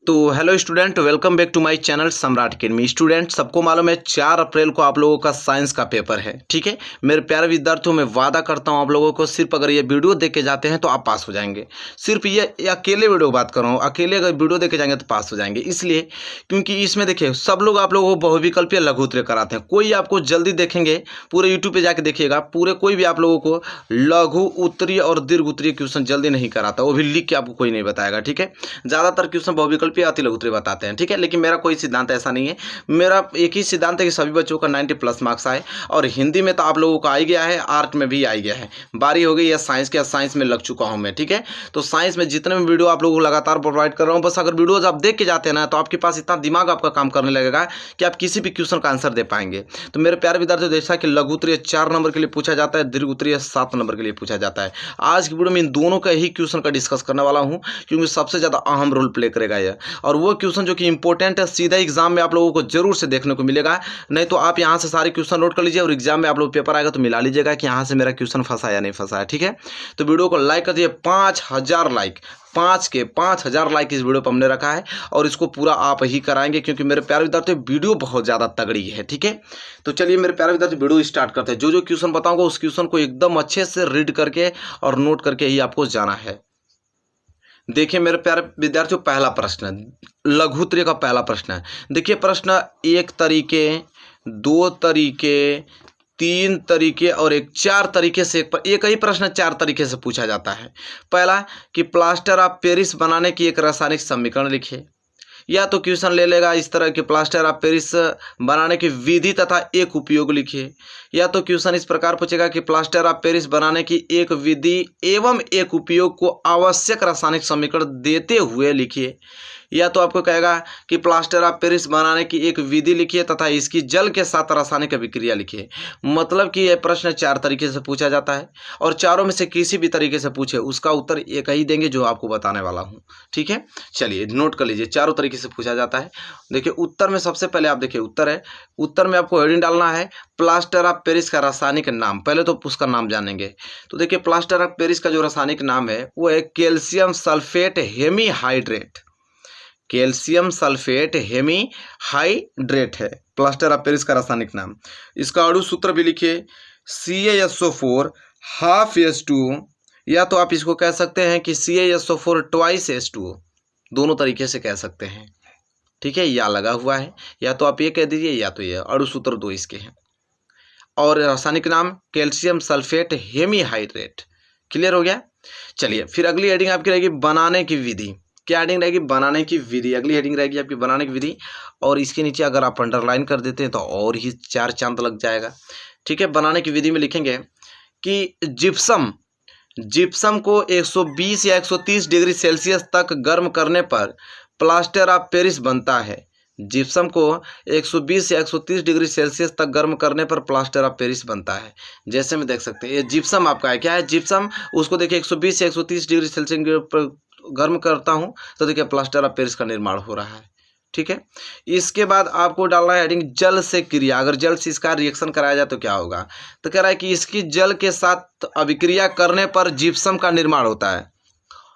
तो hello student, welcome back to my channel Samrat academy. Student, सबको मालूम है 4 अप्रैल को आप लोगों का साइंस का पेपर है। ठीक है मेरे प्यारे विद्यार्थियों, मैं वादा करता हूं आप लोगों को, सिर्फ अगर ये वीडियो देख के जाते हैं तो आप पास हो जाएंगे। सिर्फ ये अकेले वीडियो बात कर रहा हूँ, अकेले अगर वीडियो देख के जाएंगे तो पास हो जाएंगे। इसलिए क्योंकि इसमें देखिए सब लोग आप लोगों को बहुविकल्पीय लघु उत्तरीय कराते हैं। कोई आपको जल्दी देखेंगे, पूरे यूट्यूब पे जाके देखिएगा, पूरे कोई भी आप लोगों को लघु उत्तरीय और दीर्घ उत्तरीय क्वेश्चन जल्दी नहीं कराता, वो भी लिख के आपको कोई नहीं बताएगा। ठीक है, ज़्यादातर क्वेश्चन बहुविकल्पीय अति लघु उत्तरीय बताते हैं। ठीक है, लेकिन मेरा कोई सिद्धांत ऐसा नहीं है। मेरा एक ही सिद्धांत है कि सभी बच्चों का 90+ मार्क्स आए। और हिंदी में तो आप लोगों का आ ही गया है, आर्ट में भी आ ही गया है। बारी हो गई है साइंस के, साइंस में लग चुका हूं मैं। ठीक है, तो साइंस में जितने भी वीडियो आप लोगों को लगातार प्रोवाइड कर रहा हूं, बस अगर वीडियोज आप देख के जाते हैं ना तो आपके पास इतना दिमाग आपका काम करने लगेगा कि आप किसी भी क्वेश्चन का आंसर दे पाएंगे। तो मेरे प्यारे विद्यार्थियों, जैसा कि लघु उत्तरीय 4 नंबर के लिए पूछा जाता है, दीर्घ उत्तरीय 7 नंबर के लिए पूछा जाता है। आज की वीडियो में इन दोनों का ही क्वेश्चन का डिस्कस करने वाला हूं, क्योंकि सबसे ज्यादा अहम रोल प्ले करेगा यह। और वो क्वेश्चन जो कि इंपॉर्टेंट है, सीधा एग्जाम में आप लोगों को जरूर से देखने को मिलेगा। नहीं तो आप यहां से सारे क्वेश्चन नोट कर लीजिए और एग्जाम में आप लोग पेपर आएगा तो मिला लीजिएगा कि यहां से मेरा क्वेश्चन फंसा या नहीं फंसा है। ठीक है, तो वीडियो को लाइक कर दीजिए। 5000 लाइक, 5000 लाइक इस वीडियो पर हमने रखा है और इसको पूरा आप ही कराएंगे, क्योंकि मेरे प्यारे विद्यार्थी वीडियो बहुत ज़्यादा तगड़ी है। ठीक है, तो चलिए मेरे प्यारे विद्यार्थी वीडियो स्टार्ट करते हैं। जो जो क्वेश्चन बताऊंगा उस क्वेश्चन को एकदम अच्छे से रीड करके और नोट करके ही आपको जाना है। देखिए मेरे प्यारे विद्यार्थियों, पहला प्रश्न लघु उत्तरीय का पहला प्रश्न है। देखिए प्रश्न 1 तरीके, 2 तरीके, 3 तरीके और 4 तरीके से एक ही प्रश्न 4 तरीके से पूछा जाता है। पहला कि प्लास्टर ऑफ पेरिस बनाने की एक रासायनिक समीकरण लिखिए। या तो क्वेश्चन ले लेगा इस तरह कि प्लास्टर ऑफ पेरिस बनाने की विधि तथा एक उपयोग लिखिए। या तो क्वेश्चन इस प्रकार पूछेगा कि प्लास्टर ऑफ पेरिस बनाने की एक विधि एवं एक उपयोग को आवश्यक रासायनिक समीकरण देते हुए लिखिए। या तो आपको कहेगा कि प्लास्टर ऑफ पेरिस बनाने की एक विधि लिखिए तथा इसकी जल के साथ रासायनिक अभिक्रिया लिखिए। मतलब कि यह प्रश्न 4 तरीके से पूछा जाता है और चारों में से किसी भी तरीके से पूछे उसका उत्तर एक ही देंगे जो आपको बताने वाला हूं। ठीक है, चलिए नोट कर लीजिए, चारों तरीके से पूछा जाता है। देखिए उत्तर में सबसे पहले आप देखिए उत्तर है, उत्तर में आपको हेडिंग डालना है प्लास्टर ऑफ पेरिस का रासायनिक नाम। पहले तो उसका नाम जानेंगे। तो देखिए प्लास्टर ऑफ पेरिस का जो रासायनिक नाम है वो है calcium sulphate hemihydrate. Calcium sulphate hemihydrate है प्लास्टर ऑफ पेरिस का रासायनिक नाम। इसका अणु सूत्र भी लिखिए CaSO4 ½ H2O, या तो आप इसको कह सकते हैं कि CaSO4 2 H2O, दोनों तरीके से कह सकते हैं। ठीक है, या लगा हुआ है, या तो आप ये कह दीजिए या तो ये, अणु सूत्र 2 इसके हैं। और रासायनिक नाम कैल्शियम सल्फेट हेमीहाइड्रेट। क्लियर हो गया। चलिए फिर अगली हेडिंग आपकी रहेगी बनाने की विधि। क्या हेडिंग रहेगी? बनाने की विधि। अगली हेडिंग रहेगी आपकी बनाने की विधि, और इसके नीचे अगर आप अंडरलाइन कर देते हैं तो और ही 4 चांद लग जाएगा। ठीक है, बनाने की विधि में लिखेंगे कि जिप्सम को 120 या 130 डिग्री सेल्सियस तक गर्म करने पर प्लास्टर ऑफ पेरिस बनता है। जिप्सम को 120 या 130 डिग्री सेल्सियस तक गर्म करने पर प्लास्टर ऑफ पेरिस बनता है। जैसे में देख सकते हैं ये जिप्सम आपका है। क्या है जिप्सम? उसको देखिए 120 से 130 डिग्री सेल्सियस पर गर्म करता हूं तो देखिए प्लास्टर ऑफ पेरिस का निर्माण हो रहा है। ठीक है, इसके बाद आपको डालना है हेडिंग जल से क्रिया। अगर जल से इसका रिएक्शन कराया जाए तो क्या होगा? तो कह रहा है कि इसकी जल के साथ अभिक्रिया करने पर जिप्सम का निर्माण होता है।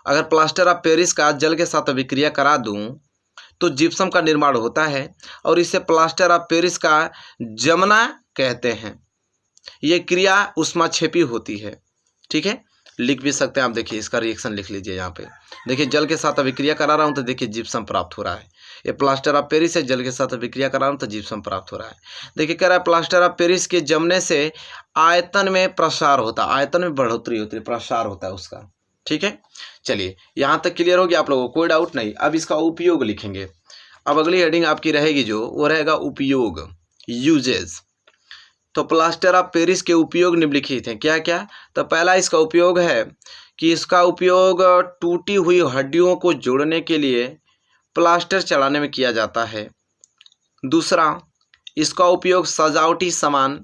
अगर प्लास्टर ऑफ पेरिस का जल के साथ अभिक्रिया करा दूं तो जिप्सम का निर्माण होता है और इसे प्लास्टर ऑफ पेरिस का जमना कहते हैं। यह क्रिया ऊष्माक्षेपी होती है। ठीक है, लिख भी सकते हैं आप। देखिए इसका रिएक्शन लिख लीजिए यहाँ पे। देखिए जल के साथ अभिक्रिया करा रहा हूँ तो देखिए जिप्सम प्राप्त हो रहा है। ये प्लास्टर ऑफ पेरिस है, जल के साथ अभिक्रिया करा रहा हूँ तो जिप्सम प्राप्त हो रहा है। देखिए कह रहा है प्लास्टर ऑफ पेरिस के जमने से आयतन में प्रसार होता है, आयतन में बढ़ोतरी होती है, प्रसार होता है उसका। ठीक है, चलिए यहाँ तक क्लियर हो गया आप लोगों को, कोई डाउट नहीं। अब इसका उपयोग लिखेंगे। अब अगली हेडिंग आपकी रहेगी जो वो रहेगा उपयोग, यूजेज। तो प्लास्टर ऑफ पेरिस के उपयोग निम्नलिखित हैं। क्या क्या? तो पहला इसका उपयोग है कि इसका उपयोग टूटी हुई हड्डियों को जोड़ने के लिए प्लास्टर चढ़ाने में किया जाता है। दूसरा, इसका उपयोग सजावटी सामान,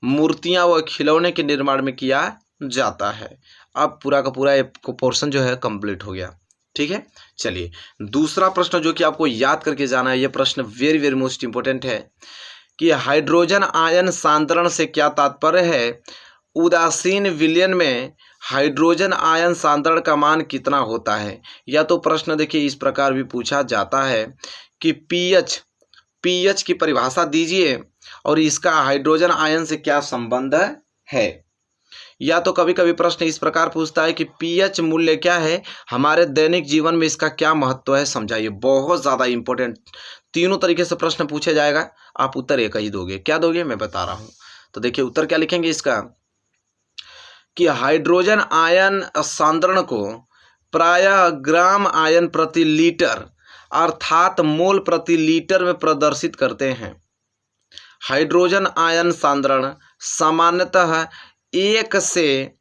मूर्तियां व खिलौने के निर्माण में किया जाता है। अब पूरा का पूरा पोर्शन जो है कंप्लीट हो गया। ठीक है, चलिए दूसरा प्रश्न जो कि आपको याद करके जाना है, यह प्रश्न वेरी वेरी मोस्ट इंपोर्टेंट है कि हाइड्रोजन आयन सांद्रण से क्या तात्पर्य है? उदासीन विलयन में हाइड्रोजन आयन सांद्रण का मान कितना होता है। या तो प्रश्न देखिए इस प्रकार भी पूछा जाता है कि पीएच की परिभाषा दीजिए और इसका हाइड्रोजन आयन से क्या संबंध है। या तो कभी कभी प्रश्न इस प्रकार पूछता है कि पीएच मूल्य क्या है, हमारे दैनिक जीवन में इसका क्या महत्व है समझाइए। बहुत ज़्यादा इंपॉर्टेंट, तीनों तरीके से प्रश्न पूछे जाएगा, आप उत्तर एक ही दोगे। क्या दोगे मैं बता रहा हूँ। तो देखिए उत्तर क्या लिखेंगे इसका कि हाइड्रोजन आयन सांद्रण को प्रायः ग्राम आयन प्रति लीटर अर्थात मोल प्रति लीटर में प्रदर्शित करते हैं। हाइड्रोजन आयन सांद्रण सामान्यतः एक से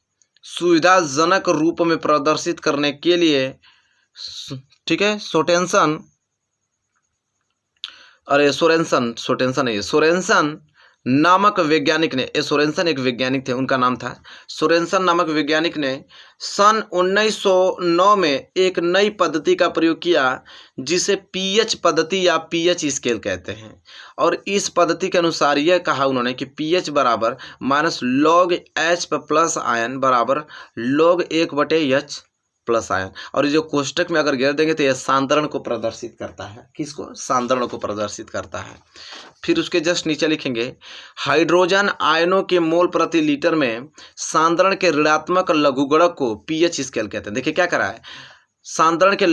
सुविधाजनक रूप में प्रदर्शित करने के लिए, ठीक है, सोरेनसन नामक वैज्ञानिक ने, सोरेनसन एक वैज्ञानिक थे, उनका नाम था सोरेनसन नामक वैज्ञानिक ने सन 1909 में एक नई पद्धति का प्रयोग किया जिसे पीएच पद्धति या पीएच स्केल कहते हैं। और इस पद्धति के अनुसार यह कहा उन्होंने कि पीएच बराबर minus log H plus ion बराबर लॉग 1/H प्लस आयन। और ये जो कोष्टक में अगर घेर देंगे तो यह सांद्रण को प्रदर्शित करता है। किसको? सांद्रण को प्रदर्शित करता है। फिर उसके जस्ट नीचे लिखेंगे हाइड्रोजन आयनों के मोल प्रति लीटर में सांद्रण के ऋणात्मक लघुगणक को पीएच स्केल कहते हैं। देखिए क्या करा है, सांद्रण के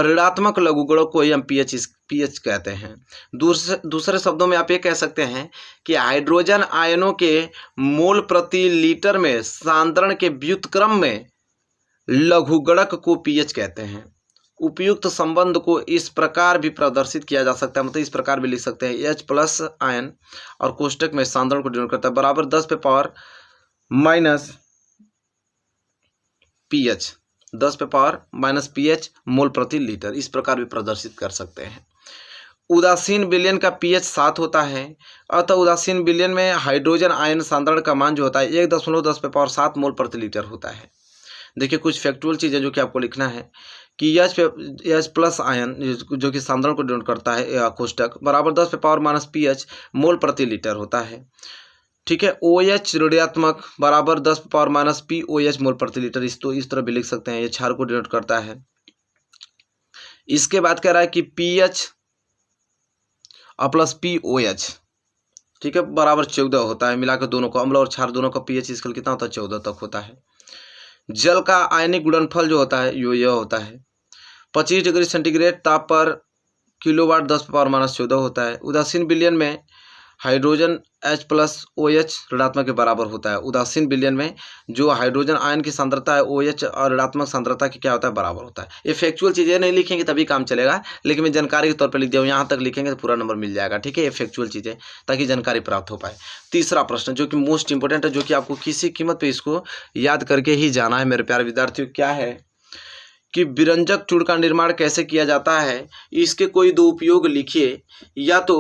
ऋणात्मक लघुगणक को हम पीएच कहते हैं। दूसरे शब्दों में आप ये कह सकते हैं कि हाइड्रोजन आयनों के मोल प्रति लीटर में सांद्रण के व्युत्क्रम में लघुगणक को पीएच कहते हैं। उपयुक्त संबंध को इस प्रकार भी प्रदर्शित किया जा सकता है, मतलब इस प्रकार भी लिख सकते हैं H प्लस आयन और कोष्टक में सांद्रण को डिनोट करता है बराबर 10 power minus pH, 10 power minus pH mole प्रति लीटर, इस प्रकार भी प्रदर्शित कर सकते हैं। उदासीन विलयन का पीएच 7 होता है, अतः उदासीन विलयन में हाइड्रोजन आयन सांद्रण का मान जो होता है 1.10⁻7 मोल प्रति लीटर होता है। देखिए कुछ फैक्चुअल चीज़ें जो कि आपको लिखना है कि H प्लस आयन जो कि सांद्रण को डिनोट करता है कोष्टक बराबर 10 पावर माइनस पीएच मोल प्रति लीटर होता है। ठीक है, OH ऋणात्मक बराबर 10 पावर माइनस POH मोल प्रति लीटर, इस तरह भी लिख सकते हैं, ये क्षार को डिनोट करता है। इसके बाद कह रहा है कि पीएच प्लस POH, ठीक है, बराबर 14 होता है। मिलाकर दोनों को, अम्ल और क्षार दोनों का पीएच स्केल कितना होता है? 14 तक होता है। जल का आयनिक गुणनफल जो होता है यह होता है 25 डिग्री सेंटीग्रेड ताप पर किलोवाट 10 पावर माइनस 14 होता है। उदासीन विलयन में हाइड्रोजन H प्लस OH ऋणात्मक के बराबर होता है। उदासीन विलयन में जो हाइड्रोजन आयन की सांद्रता है OH और ऋणात्मक सांद्रता की क्या होता है? बराबर होता है। ये फैक्चुअल चीज़ें नहीं लिखेंगे तभी काम चलेगा, लेकिन मैं जानकारी के तौर पर लिख दिया हूँ, यहाँ तक लिखेंगे तो पूरा नंबर मिल जाएगा। ठीक है, ये फैक्चुअल चीज़ें ताकि जानकारी प्राप्त हो पाए। तीसरा प्रश्न जो कि मोस्ट इंपॉर्टेंट है, जो कि आपको किसी कीमत पर इसको याद करके ही जाना है मेरे प्यारे विद्यार्थियों, क्या है कि विरंजक चूड़ का निर्माण कैसे किया जाता है, इसके कोई दो उपयोग लिखिए। या तो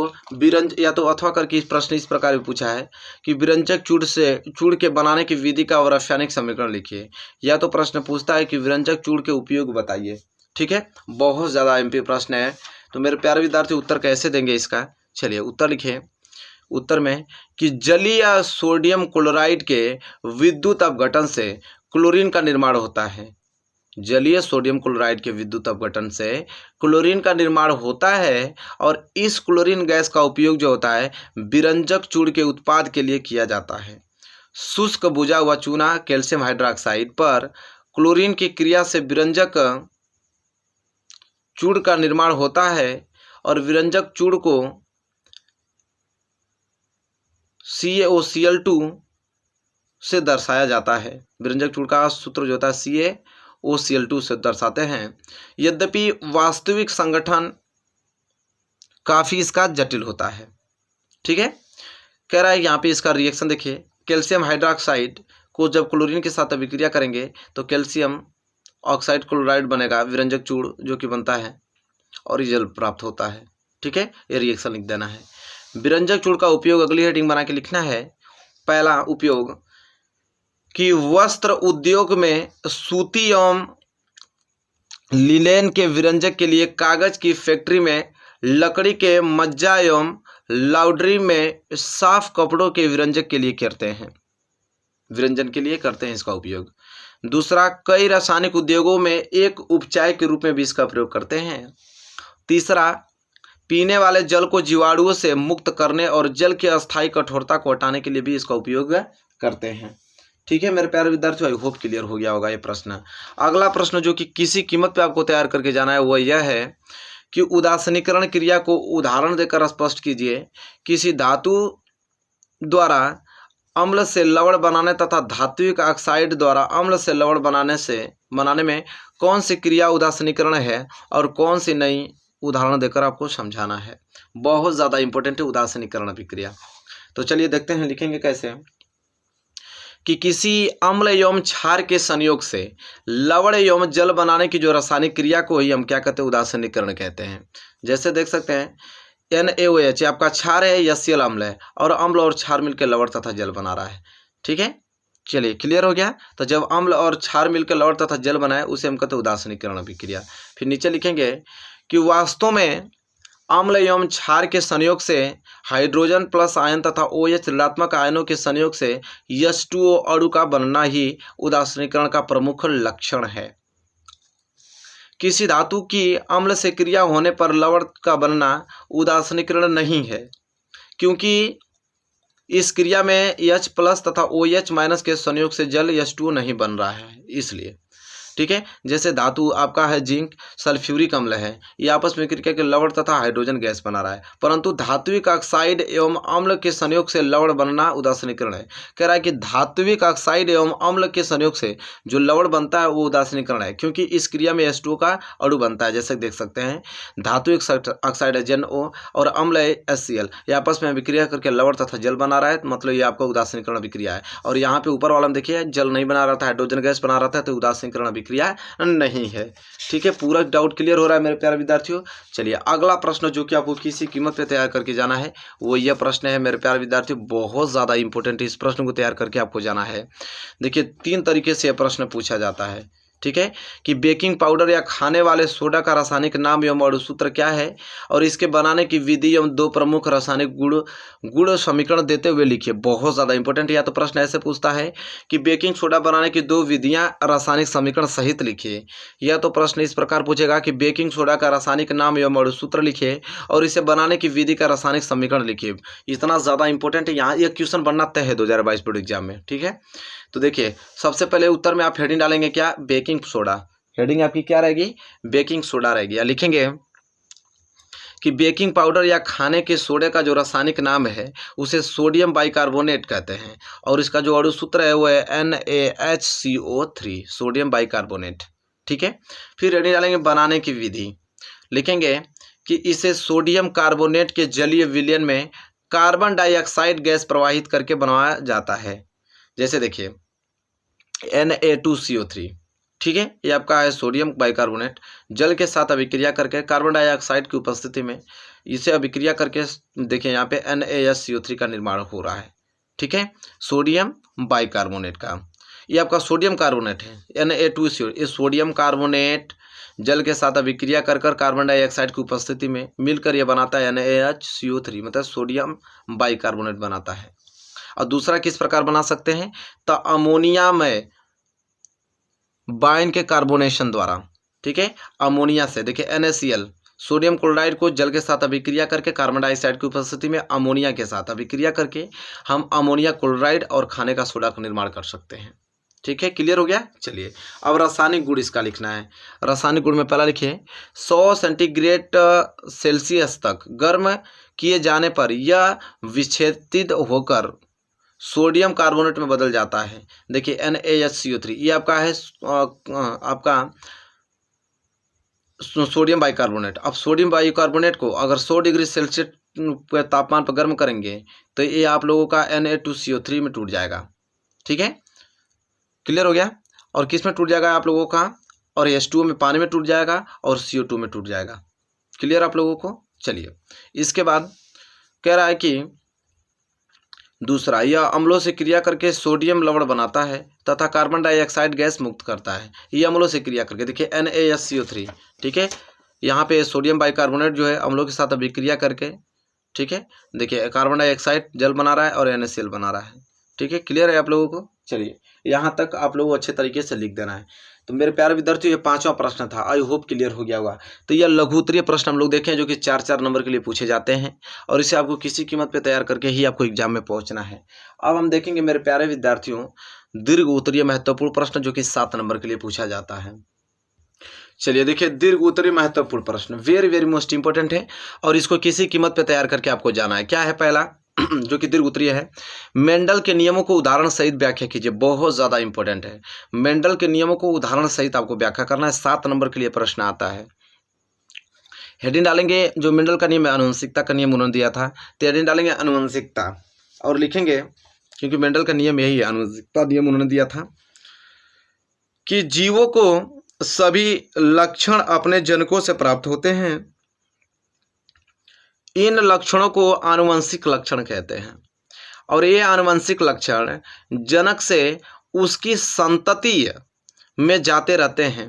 अथवा करके इस प्रश्न इस प्रकार भी पूछा है कि विरंजक चूड़ के बनाने की विधि का और रासायनिक समीकरण लिखिए। या तो प्रश्न पूछता है कि विरंजक चूड़ के उपयोग बताइए। ठीक है, बहुत ज़्यादा एमपी प्रश्न है। तो मेरे प्यारे विद्यार्थी उत्तर कैसे देंगे इसका? चलिए उत्तर लिखिए। उत्तर में कि जलीय सोडियम क्लोराइड के विद्युत अपघटन से क्लोरीन का निर्माण होता है। जलीय सोडियम क्लोराइड के विद्युत अपघटन से क्लोरीन का निर्माण होता है और इस क्लोरीन गैस का उपयोग जो होता है विरंजक चूड़ के उत्पाद के लिए किया जाता है। शुष्क बुझा हुआ चूना कैल्शियम हाइड्रोक्साइड पर क्लोरीन की क्रिया से विरंजक चूड़ का निर्माण होता है और विरंजक चूड़ को CaOCl2 से दर्शाया जाता है। विरंजक चूड़ का सूत्र जो होता है CaOCl2 से दर्शाते हैं। यद्यपि वास्तविक संगठन काफ़ी इसका जटिल होता है। ठीक है, कह रहा है यहाँ पे इसका रिएक्शन देखिए, कैल्शियम हाइड्रोक्साइड को जब क्लोरीन के साथ अभिक्रिया करेंगे तो कैल्शियम ऑक्साइड क्लोराइड बनेगा, विरंजक चूड़ जो कि बनता है और ये जल प्राप्त होता है। ठीक है, ये रिएक्शन लिख देना है। विरंजक चूड़ का उपयोग अगली हेडिंग बना के लिखना है। पहला उपयोग कि वस्त्र उद्योग में सूती एवं लिनेन के विरंजक के लिए, कागज की फैक्ट्री में लकड़ी के मज्जा एवं लाउड्री में साफ कपड़ों के विरंजक के लिए करते हैं, विरंजन के लिए करते हैं इसका उपयोग। दूसरा, कई रासायनिक उद्योगों में एक उपचाय के रूप में भी इसका प्रयोग करते हैं। तीसरा, पीने वाले जल को जीवाणुओं से मुक्त करने और जल की अस्थायी कठोरता को हटाने के लिए भी इसका उपयोग करते हैं। ठीक है मेरे प्यारे विद्यार्थियों, आई होप क्लियर हो गया होगा ये प्रश्न। अगला प्रश्न जो कि किसी कीमत पे आपको तैयार करके जाना है वो यह है कि उदासीनीकरण क्रिया को उदाहरण देकर स्पष्ट कीजिए। किसी धातु द्वारा अम्ल से लवण बनाने तथा धात्विक ऑक्साइड द्वारा अम्ल से लवण बनाने में कौन सी क्रिया उदासीनीकरण है और कौन सी नहीं, उदाहरण देकर आपको समझाना है। बहुत ज़्यादा इंपॉर्टेंट है उदासीनीकरण अभिक्रिया। तो चलिए देखते हैं, लिखेंगे कैसे कि किसी अम्ल एवं क्षार के संयोग से लवण एवं जल बनाने की जो रासायनिक क्रिया को ही हम क्या कहते हैं, उदासीनीकरण कहते हैं। जैसे देख सकते हैं NaOH आपका क्षार है, HCl अम्ल है, और अम्ल और क्षार मिलकर लवण तथा जल बना रहा है। ठीक है, चलिए क्लियर हो गया। तो जब अम्ल और क्षार मिलकर लवण तथा जल बनाए उसे हम कहते हैं उदासीनीकरण अभिक्रिया। फिर नीचे लिखेंगे कि वास्तव में अम्ल एवं क्षार के संयोग से हाइड्रोजन प्लस आयन तथा OH ऋणात्मक आयनों के संयोग से H2O अणु का बनना ही उदासीनीकरण का प्रमुख लक्षण है। किसी धातु की अम्ल से क्रिया होने पर लवण का बनना उदासीनीकरण नहीं है, क्योंकि इस क्रिया में H प्लस तथा OH माइनस के संयोग से जल H2O नहीं बन रहा है, इसलिए। ठीक है, जैसे धातु आपका है जिंक सल्फ्यूरिक अम्ल है, ये आपस में क्रिया के लवण तथा हाइड्रोजन गैस बना रहा है, परंतु धात्विक ऑक्साइड एवं अम्ल के संयोग से लवण बनना उदासीनीकरण है। कह रहा है कि धात्विक ऑक्साइड एवं अम्ल के संयोग से जो लवण बनता है वो उदासीनीकरण है, क्योंकि इस क्रिया में H2O का अणु बनता है। जैसे देख सकते हैं धात्विक ऑक्साइड है ZnO और अम्ल है HCl, ये आपस में अभिक्रिया करके लवण तथा जल बना रहा है, मतलब ये आपका उदासीनीकरण अभिक्रिया है। और यहाँ पे ऊपर वाला में देखिए जल नहीं बना रहा था, हाइड्रोजन गैस बना रहा था, तो उदासीनीकरण क्रिया नहीं है। ठीक है, पूरा डाउट क्लियर हो रहा है मेरे प्यारे विद्यार्थियों। चलिए अगला प्रश्न जो कि आपको किसी कीमत पे तैयार करके जाना है वो यह प्रश्न है मेरे प्यारे विद्यार्थियों, बहुत ज्यादा इंपॉर्टेंट है। इस प्रश्न को तैयार करके आपको जाना है। देखिए 3 तरीके से यह प्रश्न पूछा जाता है। ठीक है, कि बेकिंग पाउडर या खाने वाले सोडा का रासायनिक नाम एवं अणुसूत्र क्या है और इसके बनाने की विधि एवं 2 प्रमुख रासायनिक गुण समीकरण देते हुए लिखिए। बहुत ज़्यादा इंपॉर्टेंट। या तो प्रश्न ऐसे पूछता है कि बेकिंग सोडा बनाने की 2 विधियां रासायनिक समीकरण सहित लिखिए, या तो प्रश्न इस प्रकार पूछेगा कि बेकिंग सोडा का रासायनिक नाम एवं अणुसूत्र लिखिए और इसे बनाने की विधि का रासायनिक समीकरण लिखिए। इतना ज़्यादा इंपॉर्टेंट है, यहाँ ये क्वेश्चन बनना तय है 2022 बोर्ड एग्जाम में। ठीक है, तो देखिए सबसे पहले उत्तर में आप हेडिंग डालेंगे क्या, बेकिंग सोडा। हेडिंग आपकी क्या रहेगी, बेकिंग सोडा रहेगी। या लिखेंगे कि बेकिंग पाउडर या खाने के सोडे का जो रासायनिक नाम है उसे सोडियम बाइकार्बोनेट कहते हैं और इसका जो अणुसूत्र है वो है NaHCO3, सोडियम बाइकार्बोनेट। ठीक है, फिर हेडिंग डालेंगे बनाने की विधि। लिखेंगे कि इसे सोडियम कार्बोनेट के जलीय विलयन में कार्बन डाइऑक्साइड गैस प्रवाहित करके बनाया जाता है। जैसे देखिए Na2CO3। ठीक है, ये आपका है सोडियम बाइकार्बोनेट, जल के साथ अभिक्रिया करके कार्बन डाइऑक्साइड की उपस्थिति में इसे अभिक्रिया करके देखिए यहाँ पे NaHCO3 का निर्माण हो रहा है। ठीक है, सोडियम बाइकार्बोनेट का, ये आपका सोडियम कार्बोनेट है Na2CO, ये सोडियम कार्बोनेट जल के साथ अभिक्रिया कर कार्बन डाइऑक्साइड की उपस्थिति में मिलकर यह बनाता है NaHCO3, मतलब सोडियम बाइकार्बोनेट बनाता है। और दूसरा किस प्रकार बना सकते हैं, तो अमोनिया में बाइन के कार्बोनेशन द्वारा। ठीक है, अमोनिया से देखिए NaCl, सोडियम क्लोराइड को जल के साथ अभिक्रिया करके कार्बन डाइऑक्साइड की उपस्थिति में अमोनिया के साथ अभिक्रिया करके हम अमोनिया क्लोराइड और खाने का सोडा का निर्माण कर सकते हैं। ठीक है, क्लियर हो गया। चलिए अब रासायनिक गुण इसका लिखना है। रासायनिक गुण में पहला लिखिए 100 सेंटीग्रेड सेल्सियस तक गर्म किए जाने पर यह विच्छेदित होकर सोडियम कार्बोनेट में बदल जाता है। देखिए NaHCO3, ये आपका है आपका सोडियम बाइकार्बोनेट। अब सोडियम बाइकार्बोनेट को अगर 100 डिग्री सेल्सियस तापमान पर गर्म करेंगे तो ये आप लोगों का Na2CO3 में टूट जाएगा। ठीक है, क्लियर हो गया। और किस में टूट जाएगा आप लोगों का, और H2O में पानी में टूट जाएगा और CO2 में टूट जाएगा। क्लियर आप लोगों को। चलिए इसके बाद कह रहा है कि दूसरा, यह अम्लों से क्रिया करके सोडियम लवण बनाता है तथा कार्बन डाइऑक्साइड गैस मुक्त करता है। ये अम्लों से क्रिया करके देखिए NaHCO3। ठीक है, यहाँ पे सोडियम बाइकार्बोनेट जो है अम्लों के साथ अभिक्रिया करके, ठीक है, देखिए कार्बन डाइऑक्साइड जल बना रहा है और NaCl बना रहा है। ठीक है, क्लियर है आप लोगों को। चलिए यहाँ तक आप लोगों को अच्छे तरीके से लिख देना है। तो मेरे प्यारे विद्यार्थियों, ये 5वां प्रश्न था। आई होप क्लियर हो गया होगा। तो यह लघु उत्तरीय प्रश्न हम लोग देखें जो कि 4-4 नंबर के लिए पूछे जाते हैं और इसे आपको किसी कीमत पे तैयार करके ही आपको एग्जाम में पहुंचना है। अब हम देखेंगे मेरे प्यारे विद्यार्थियों दीर्घ उत्तरीय महत्वपूर्ण प्रश्न जो कि 7 नंबर के लिए पूछा जाता है। चलिए देखिए, दीर्घ उत्तरीय महत्वपूर्ण प्रश्न वेरी वेरी मोस्ट इंपॉर्टेंट है और इसको किसी कीमत पे तैयार करके आपको जाना है। क्या है पहला जो कि दीर्घ उत्तरीय है, मेंडल के नियमों को उदाहरण सहित व्याख्या कीजिए। बहुत ज्यादा इंपॉर्टेंट है, मेंडल के नियमों को उदाहरण सहित आपको व्याख्या करना है। 7 नंबर के लिए प्रश्न आता है। हेडिंग डालेंगे जो मेंडल का नियम है, आनुवंशिकता का नियम उन्होंने दिया था, तो हेडिंग डालेंगे आनुवंशिकता और लिखेंगे क्योंकि मेंडल का नियम यही है, आनुवंशिकता नियम उन्होंने दिया था कि जीवों को सभी लक्षण अपने जनकों से प्राप्त होते हैं। इन लक्षणों को आनुवंशिक लक्षण कहते हैं और ये आनुवंशिक लक्षण जनक से उसकी संतति में जाते रहते हैं।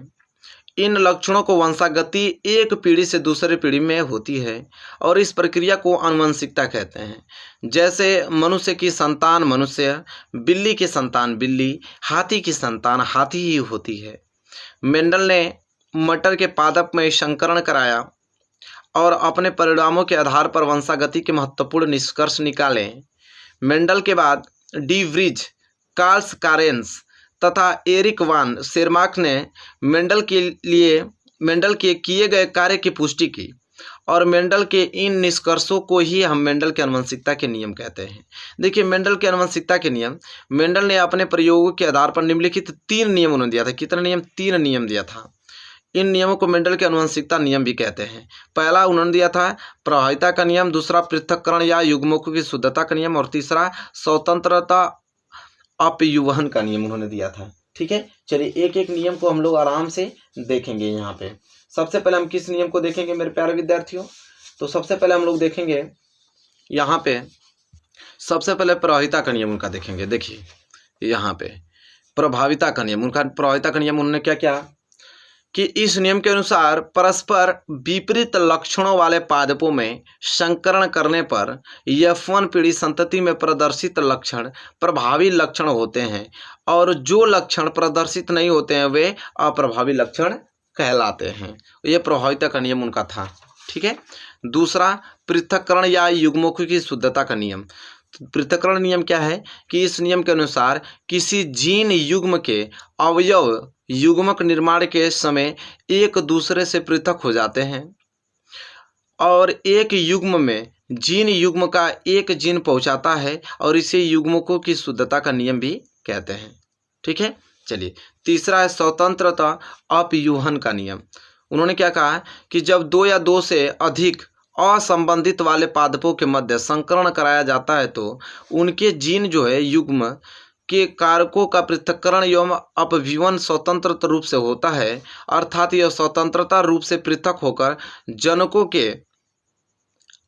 इन लक्षणों को वंशागति एक पीढ़ी से दूसरे पीढ़ी में होती है और इस प्रक्रिया को आनुवंशिकता कहते हैं। जैसे मनुष्य की संतान मनुष्य, बिल्ली की संतान बिल्ली, हाथी की संतान हाथी ही होती है। मेंडल ने मटर के पादप में संकरण कराया और अपने परिणामों के आधार पर वंशागति के महत्वपूर्ण निष्कर्ष निकाले। मेंडल के बाद डी व्रीज, कार्ल्स कारेंस तथा एरिक वान शेरमार्क ने मेंडल के किए गए कार्य की पुष्टि की और मेंडल के इन निष्कर्षों को ही हम मेंडल के आनुवंशिकता के नियम कहते हैं। देखिए, मेंडल के आनुवंशिकता के नियम, मेंडल ने अपने प्रयोगों के आधार पर निम्नलिखित 3 नियम उन्होंने दिया था। कितने नियम? 3 नियम दिया था। इन नियमों को मेंडल के आनुवंशिकता नियम भी कहते हैं। पहला उन्होंने दिया था प्रभाविता का नियम, दूसरा पृथक्करण या युग्मकों की शुद्धता का नियम और तीसरा स्वतंत्रता अपयुवहन का नियम उन्होंने दिया था। ठीक है, चलिए एक एक नियम को हम लोग आराम से देखेंगे। यहाँ पे सबसे पहले हम किस नियम को देखेंगे मेरे प्यारे विद्यार्थियों? तो सबसे पहले हम लोग देखेंगे यहाँ पे सबसे पहले प्रभाविता का नियम उनका देखेंगे। देखिए यहाँ पे प्रभाविता का नियम, उनका प्रभाविता का नियम उन्होंने क्या क्या कि इस नियम के अनुसार परस्पर विपरीत लक्षणों वाले पादपों में संकरण करने पर F1 पीढ़ी संतति में प्रदर्शित लक्षण प्रभावी लक्षण होते हैं और जो लक्षण प्रदर्शित नहीं होते हैं वे अप्रभावी लक्षण कहलाते हैं। ये प्रभाविता का नियम उनका था। ठीक है, दूसरा पृथक्करण या युग्मकों की शुद्धता का नियम। पृथक्करण नियम क्या है कि इस नियम के अनुसार किसी जीन युग्म के अवयव युग्मक निर्माण के समय एक दूसरे से पृथक हो जाते हैं और एक युग्म में जीन युग्म का एक जीन पहुंचाता है और इसे युग्मकों की शुद्धता का नियम भी कहते हैं। ठीक है, चलिए तीसरा है स्वतंत्रता अपयुहन का नियम। उन्होंने क्या कहा कि जब 2 या 2 से अधिक असंबंधित वाले पादपों के मध्य संकरण कराया जाता है तो उनके जीन जो है युग्म के कारकों का पृथक्करण एवं अपव्यूहन स्वतंत्र रूप से होता है, अर्थात यह स्वतंत्रता रूप से पृथक होकर जनकों के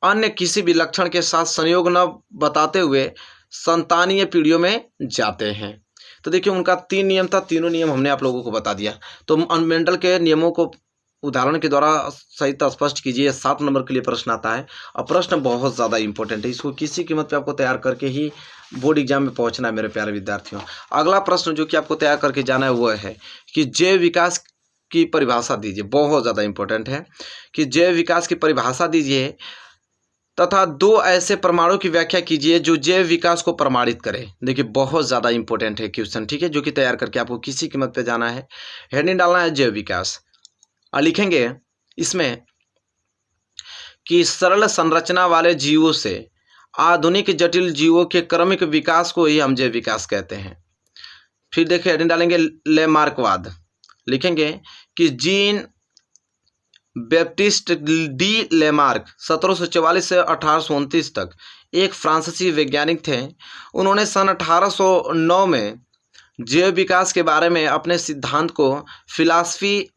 अन्य किसी भी लक्षण के साथ संयोग न बताते हुए संतानीय पीढ़ियों में जाते हैं। तो देखिए उनका 3 नियम था, तीनों नियम हमने आप लोगों को बता दिया। तो मेंडल के नियमों को उदाहरण के द्वारा सहित स्पष्ट कीजिए। 7 नंबर के लिए प्रश्न आता है और प्रश्न बहुत ज़्यादा इंपॉर्टेंट है, इसको किसी कीमत पे आपको तैयार करके ही बोर्ड एग्जाम में पहुंचना है मेरे प्यारे विद्यार्थियों। अगला प्रश्न जो कि आपको तैयार करके जाना है वो है कि जैव विकास की परिभाषा दीजिए। बहुत ज़्यादा इंपॉर्टेंट है कि जैव विकास की परिभाषा दीजिए तथा 2 ऐसे परमाणु की व्याख्या कीजिए जो जैव विकास को प्रमाणित करें। देखिए बहुत ज़्यादा इंपॉर्टेंट है क्वेश्चन, ठीक है, जो कि तैयार करके आपको किसी कीमत पे जाना है। हेडिंग डालना है जैव विकास और लिखेंगे इसमें कि सरल संरचना वाले जीवों से आधुनिक जटिल जीवों के क्रमिक विकास को ही हम जैव विकास कहते हैं। फिर देखिए हेडिंग डालेंगे लेमार्कवाद। लिखेंगे कि जीन बैप्टिस्ट डी लेमार्क 1744 से 1829 तक एक फ्रांसीसी वैज्ञानिक थे। उन्होंने सन 1809 में जैव विकास के बारे में अपने सिद्धांत को फिलॉसफी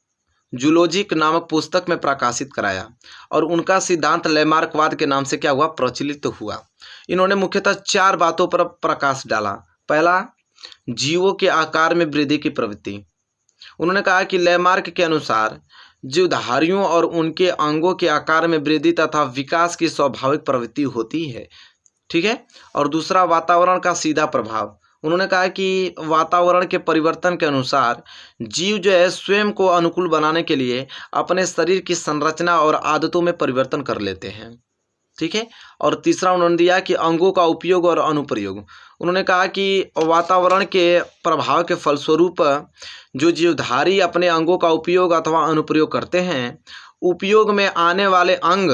जूलॉजिक नामक पुस्तक में प्रकाशित कराया और उनका सिद्धांत लेमार्कवाद के नाम से क्या हुआ, प्रचलित हुआ। इन्होंने मुख्यतः 4 बातों पर प्रकाश डाला। पहला, जीवों के आकार में वृद्धि की प्रवृत्ति। उन्होंने कहा कि लेमार्क के अनुसार जीवधारियों और उनके अंगों के आकार में वृद्धि तथा विकास की स्वाभाविक प्रवृत्ति होती है। ठीक है, और दूसरा वातावरण का सीधा प्रभाव। उन्होंने कहा कि वातावरण के परिवर्तन के अनुसार जीव जो है स्वयं को अनुकूल बनाने के लिए अपने शरीर की संरचना और आदतों में परिवर्तन कर लेते हैं। ठीक है। और तीसरा उन्होंने दिया कि अंगों का उपयोग और अनुप्रयोग। उन्होंने कहा कि वातावरण के प्रभाव के फलस्वरूप जो जीवधारी अपने अंगों का उपयोग अथवा अनुप्रयोग करते हैं, उपयोग में आने वाले अंग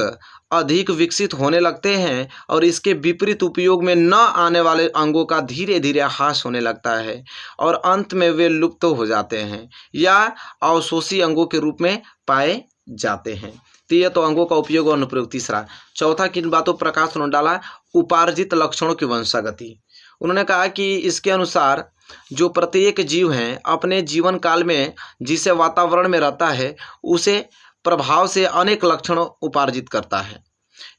अधिक विकसित होने लगते हैं और इसके विपरीत उपयोग में न आने वाले अंगों का धीरे धीरे ह्रास होने लगता है और अंत में वे लुप्त हो जाते हैं या अवशोषी अंगों के रूप में पाए जाते हैं। तो ये तो अंगों का उपयोग और अनुप्रयोग। तीसरा, चौथा किन बातों पर प्रकाश उन्होंने डाला? उपार्जित लक्षणों की वंशागति। उन्होंने कहा कि इसके अनुसार जो प्रत्येक जीव हैं अपने जीवन काल में जिसे वातावरण में रहता है उसे प्रभाव से अनेक लक्षण उपार्जित करता है।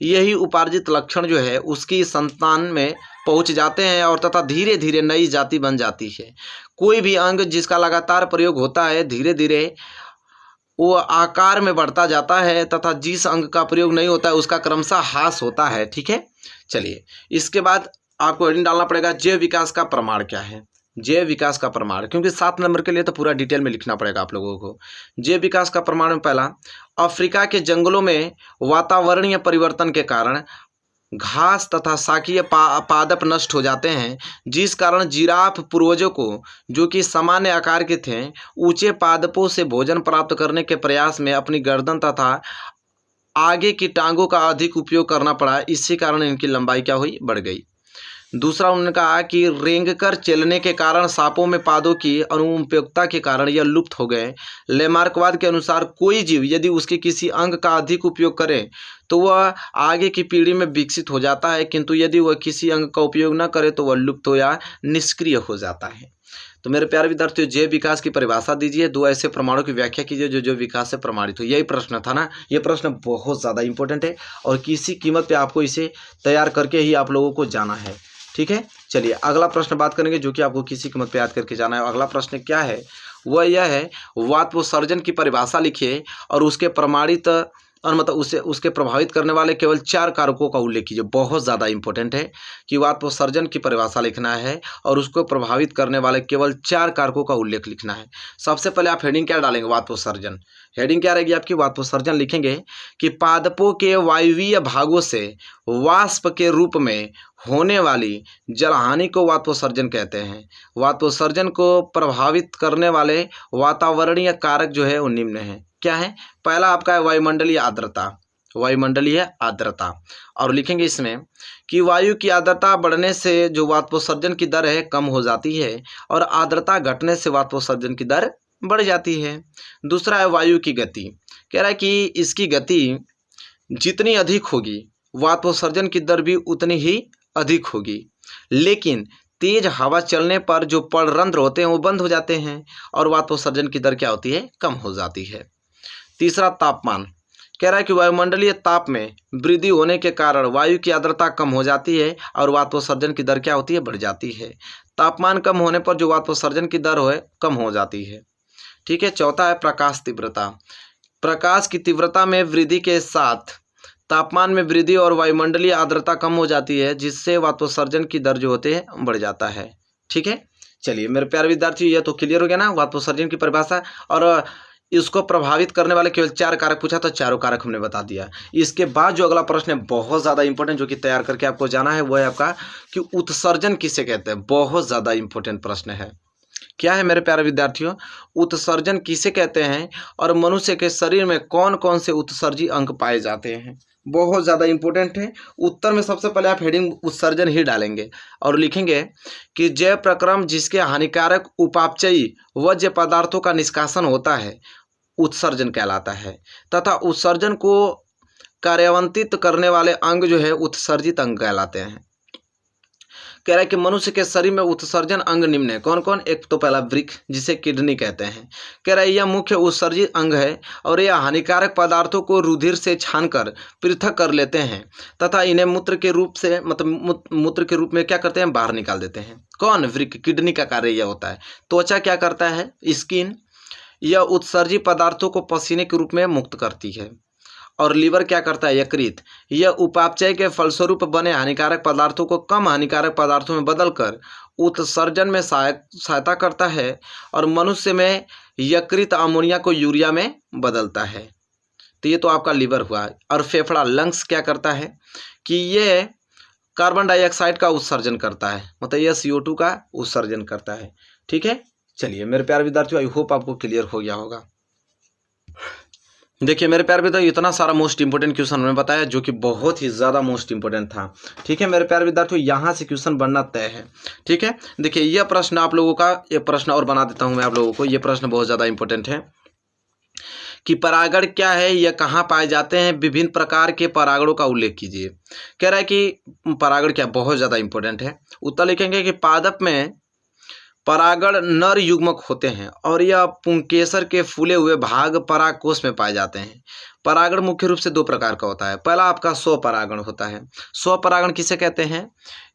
यही उपार्जित लक्षण जो है उसकी संतान में पहुंच जाते हैं और तथा धीरे धीरे नई जाति बन जाती है। कोई भी अंग जिसका लगातार प्रयोग होता है धीरे धीरे वो आकार में बढ़ता जाता है तथा जिस अंग का प्रयोग नहीं होता है उसका क्रमशः ह्रास होता है। ठीक है। चलिए, इसके बाद आपको हेडिंग डालना पड़ेगा जैव विकास का प्रमाण क्या है। जैव विकास का प्रमाण, क्योंकि 7 नंबर के लिए तो पूरा डिटेल में लिखना पड़ेगा आप लोगों को। जैव विकास का प्रमाण में पहला, अफ्रीका के जंगलों में वातावरणीय परिवर्तन के कारण घास तथा शाकीय पादप नष्ट हो जाते हैं, जिस कारण जिराफ पूर्वजों को जो कि सामान्य आकार के थे ऊंचे पादपों से भोजन प्राप्त करने के प्रयास में अपनी गर्दन तथा आगे की टांगों का अधिक उपयोग करना पड़ा। इसी कारण इनकी लंबाई क्या हुई? बढ़ गई। दूसरा, उन्होंने कहा कि रेंगकर चलने के कारण सांपों में पादों की अनुपयोगिता के कारण यह लुप्त हो गए। लेमार्कवाद के अनुसार कोई जीव यदि उसके किसी अंग का अधिक उपयोग करे तो वह आगे की पीढ़ी में विकसित हो जाता है, किंतु यदि वह किसी अंग का उपयोग न करे तो वह लुप्त हो या निष्क्रिय हो जाता है। तो मेरे प्यारे विद्यार्थियों, जैव विकास की परिभाषा दीजिए, 2 ऐसे प्रमाणों की व्याख्या कीजिए जो जैव विकास से प्रमाणित हो। यही प्रश्न था ना। ये प्रश्न बहुत ज़्यादा इंपॉर्टेंट है और किसी कीमत पे आपको इसे तैयार करके ही आप लोगों को जाना है। ठीक है। चलिए, अगला प्रश्न बात करेंगे जो कि आपको किसी कीमत पे याद करके जाना है। अगला प्रश्न क्या है? वह यह है, वाष्पोत्सर्जन की परिभाषा लिखिए और उसके प्रमाणित और मतलब उसके प्रभावित करने वाले केवल 4 कारकों का उल्लेख कीजिए। बहुत ज़्यादा इंपॉर्टेंट है कि वाष्पोत्सर्जन की परिभाषा लिखना है और उसको प्रभावित करने वाले केवल 4 कारकों का उल्लेख लिखना है। सबसे पहले आप हेडिंग क्या डालेंगे? वाष्पोत्सर्जन। हेडिंग क्या रहेगी आपकी? वाष्पोत्सर्जन लिखेंगे कि पादपों के वायवीय भागों से वाष्प के रूप में होने वाली जलहानि को वाष्पोत्सर्जन कहते हैं। वाष्पोत्सर्जन को प्रभावित करने वाले वातावरणीय कारक जो है वो निम्न है। क्या है? पहला आपका है वायुमंडलीय आर्द्रता। वायुमंडलीय आर्द्रता, और लिखेंगे इसमें कि वायु की आर्द्रता बढ़ने से जो वाष्पोत्सर्जन की दर है कम हो जाती है और आर्द्रता घटने से वाष्पोत्सर्जन की दर बढ़ जाती है। दूसरा है वायु की गति। कह रहा है कि इसकी गति जितनी अधिक होगी वाष्पोत्सर्जन की दर भी उतनी ही अधिक होगी, लेकिन तेज हवा चलने पर जो पर्णरंध्र होते हैं वो बंद हो जाते हैं और वाष्पोत्सर्जन की दर क्या होती है? कम हो जाती है। तीसरा, तापमान। कह रहा है कि वायुमंडलीय ताप में वृद्धि होने के कारण वायु की आर्द्रता कम हो जाती है और वाष्पोत्सर्जन की दर क्या होती है? बढ़ जाती है। तापमान कम होने पर जो वाष्पोत्सर्जन की दर है कम हो जाती है। ठीक है। चौथा है प्रकाश तीव्रता। प्रकाश की तीव्रता में वृद्धि के साथ तापमान में वृद्धि और वायुमंडलीय आर्द्रता कम हो जाती है, जिससे वाष्पोत्सर्जन की दर जो होते हैं बढ़ जाता है। ठीक है। चलिए मेरे प्यारे विद्यार्थी, ये तो क्लियर हो गया ना वाष्पोत्सर्जन की परिभाषा, और इसको प्रभावित करने वाले केवल 4 कारक पूछा तो चारों कारक हमने बता दिया। इसके बाद जो अगला प्रश्न है बहुत ज़्यादा इंपॉर्टेंट जो कि तैयार करके आपको जाना है, वो है आपका कि उत्सर्जन किसे कहते हैं। बहुत ज़्यादा इंपॉर्टेंट प्रश्न है। क्या है मेरे प्यारे विद्यार्थियों? उत्सर्जन किसे कहते हैं और मनुष्य के शरीर में कौन कौन से उत्सर्जी अंग पाए जाते हैं? बहुत ज़्यादा इंपॉर्टेंट है। उत्तर में सबसे पहले आप हेडिंग उत्सर्जन ही डालेंगे और लिखेंगे कि जैव प्रक्रम जिसके हानिकारक उपापचयी वज्र पदार्थों का निष्कासन होता है उत्सर्जन कहलाता है, तथा उत्सर्जन को कार्यान्वित करने वाले अंग जो है उत्सर्जित अंग कहलाते हैं। कह रहा है कि मनुष्य के शरीर में उत्सर्जन अंग निम्न है। कौन कौन? एक तो पहला वृक्क जिसे किडनी कहते हैं। कह रहा है यह मुख्य उत्सर्जित अंग है और यह हानिकारक पदार्थों को रुधिर से छानकर पृथक कर लेते हैं तथा इन्हें मूत्र के रूप से मूत्र के रूप में क्या करते हैं? बाहर निकाल देते हैं। कौन? वृक्क। किडनी का कार्य यह होता है। त्वचा क्या करता है? स्किन। यह उत्सर्जित पदार्थों को पसीने के रूप में मुक्त करती है और लीवर क्या करता है, यकृत। यह उपापचय के फलस्वरूप बने हानिकारक पदार्थों को कम हानिकारक पदार्थों में बदलकर उत्सर्जन में सहायता करता है और मनुष्य में यकृत अमोनिया को यूरिया में बदलता है। तो ये तो आपका लीवर हुआ। और फेफड़ा, लंग्स क्या करता है कि ये कार्बन डाइऑक्साइड का उत्सर्जन करता है, मतलब यह CO2 का उत्सर्जन करता है। ठीक है, चलिए मेरे प्यारे विद्यार्थियों, आई होप आपको क्लियर हो गया होगा। देखिए मेरे प्यारे विद्यार्थियों, इतना सारा मोस्ट इंपोर्टेंट क्वेश्चन हमने बताया जो कि बहुत ही ज़्यादा मोस्ट इंपोर्टेंट था। ठीक है मेरे प्यारे विद्यार्थियों, यहाँ से क्वेश्चन बनना तय है। ठीक है, देखिए यह प्रश्न आप लोगों का, ये प्रश्न और बना देता हूँ मैं आप लोगों को। ये प्रश्न बहुत ज़्यादा इंपॉर्टेंट है कि परागण क्या है, यह कहाँ पाए जाते हैं, विभिन्न प्रकार के परागणों का उल्लेख कीजिए। कह रहा है कि परागण क्या, बहुत ज़्यादा इंपॉर्टेंट है। उत्तर लिखेंगे कि पादप में परागण नर युग्मक होते हैं और यह पुंकेसर के फूले हुए भाग परागकोश में पाए जाते हैं। परागण मुख्य रूप से 2 प्रकार का होता है। पहला आपका स्वपरागण होता है। स्वपरागण किसे कहते हैं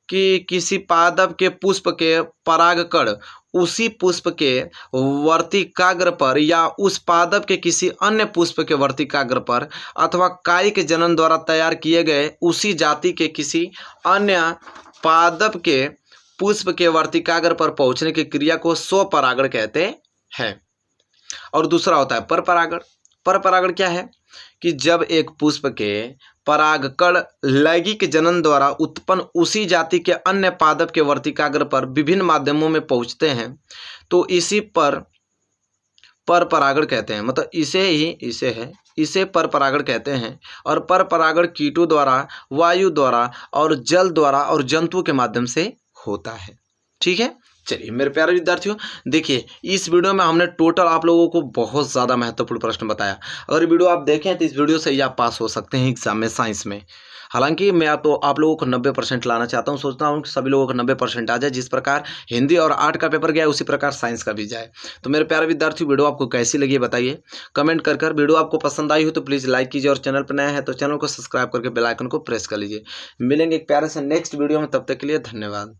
कि किसी पादप के पुष्प के परागकण उसी पुष्प के वर्तिकाग्र पर या उस पादप के किसी अन्य पुष्प के वर्तिकाग्र पर अथवा कायिक जनन द्वारा तैयार किए गए उसी जाति के किसी अन्य पादप के पुष्प के वर्तिकाग्र पर पहुंचने की क्रिया को स्वपरागण कहते हैं। और दूसरा होता है परपरागण। परपरागण क्या है कि जब एक पुष्प के परागकण लैंगिक जनन द्वारा उत्पन्न उसी जाति के अन्य पादप के वर्तिकाग्र पर विभिन्न माध्यमों में पहुंचते हैं तो इसी पर परपरागण कहते हैं। मतलब इसे परपरागण कहते हैं। और परपरागण कीटों द्वारा, वायु द्वारा और जल द्वारा और जंतुओं के माध्यम से होता है। ठीक है, चलिए मेरे प्यारे विद्यार्थियों, देखिए इस वीडियो में हमने टोटल आप लोगों को बहुत ज़्यादा महत्वपूर्ण प्रश्न बताया। अगर ये वीडियो आप देखें तो इस वीडियो से ही आप पास हो सकते हैं एग्जाम में, साइंस में। हालांकि मैं तो आप लोगों को 90% लाना चाहता हूं, सोचता हूं कि सभी लोगों को 90% आ जाए। जिस प्रकार हिंदी और आर्ट का पेपर गया उसी प्रकार साइंस का भी जाए। तो मेरे प्यारे विद्यार्थी, वीडियो आपको कैसी लगी बताइए कमेंट कर। वीडियो आपको पसंद आई हो तो प्लीज़ लाइक कीजिए और चैनल पर नया है तो चैनल को सब्सक्राइब करके बेल आइकन को प्रेस कर लीजिए। मिलेंगे एक प्यारे से नेक्स्ट वीडियो में, तब तक के लिए धन्यवाद।